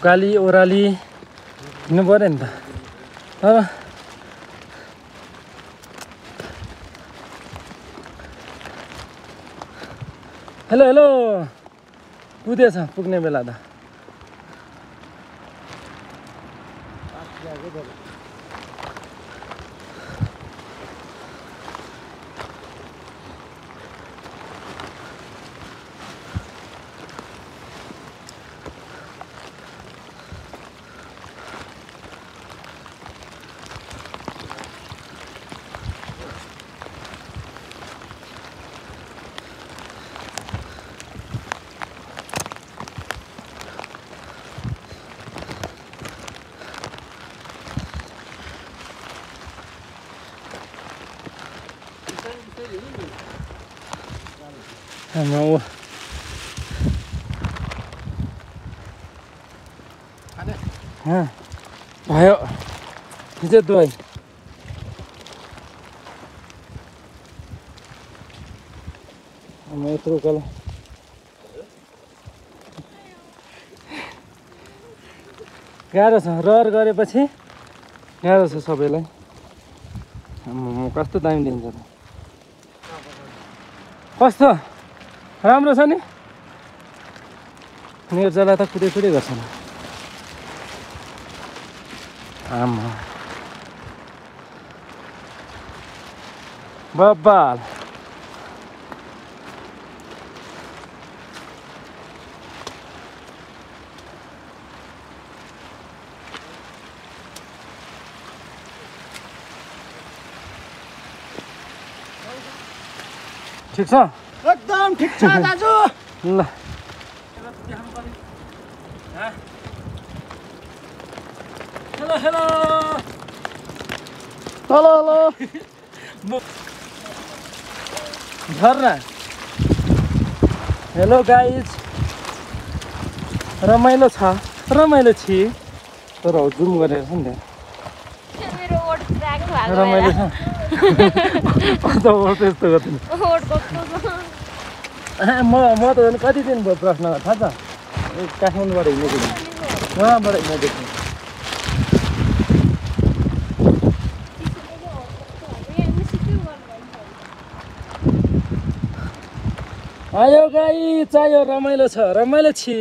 उकाली ओह्राली हिँड्नु पर्यो नि त अब हेलो हेलो पुगेछ पुग्ने बेला त भयो हिजो दुई यत्रो उकालो गाह्रो छ रहर गरेपछि गाह्रो छ सबैलाई कस्तो दामी दिन्छ त कस्तो राम्रो छ नि निर्जला त कुदै कुदै गर्छ नि आमा बब्बाल ठिक छ एकदम ठिक छ दाजु ल हेलो हेलो हेलो हेलो झर्ना हेलो गाइज रमाइलो छ रमाइलो छि तर जुम गरेर छ नि त रमाइलो छ अन्त ओठ यस्तो गर्छु म त झन् कति दिन भयो प्रश्न थाहा छ काठमाडौँबाट हिँडेको उहाँबाट हिँडेको आयो गाई चाहियो रमाइलो छ रमाइलो छि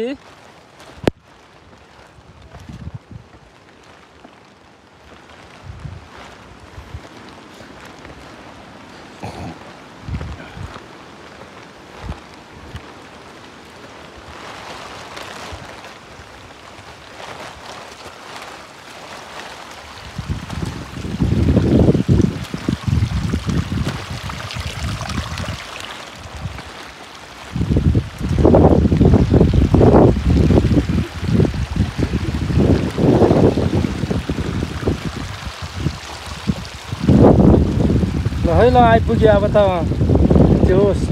ल आइपुग्यो अब त जोस्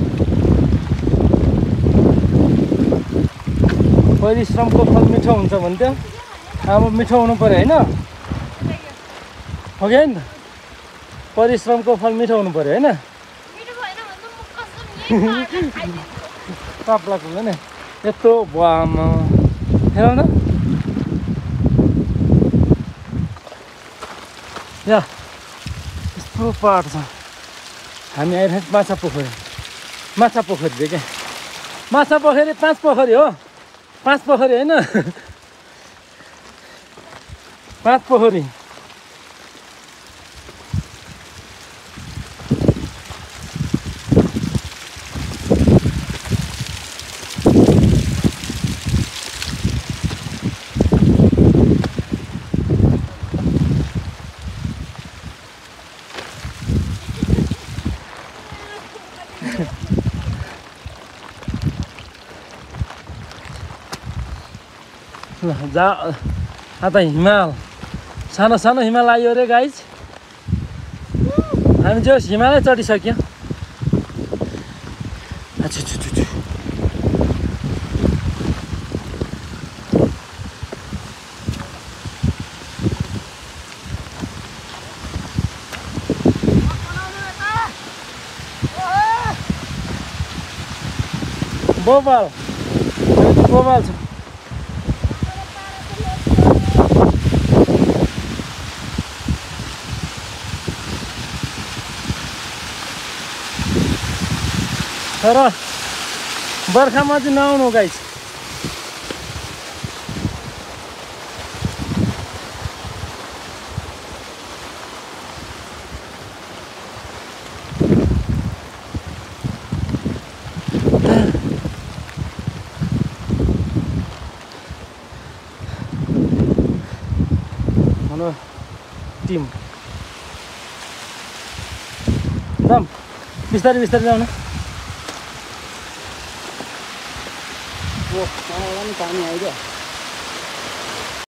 परिश्रमको फल मिठो हुन्छ भन्थ्यो अब मिठो हुनु पर्यो होइन हो कि होइन परिश्रमको फल मिठो हुनु पर्यो होइन पाप लाग्छ नि यत्रो बामा हेरौँ न या यस्तो पाहाड छ हामी आइरहेको माछा पोखरी दियो क्या माछा पोखरी 5 पोखरी हो 5 पोखरी होइन 5 पोखरी जा त हिमाल सानो सानो हिमाल आयो रे गाइज हामी चाहिँ हिमालै चढिसक्यो बोबाल बोबाल छ तर बर्खामा चाहिँ नआउनु गाइस हाम्रो टिम जाम बिस्तारै बिस्तारै जाऊ न पानी आइदियो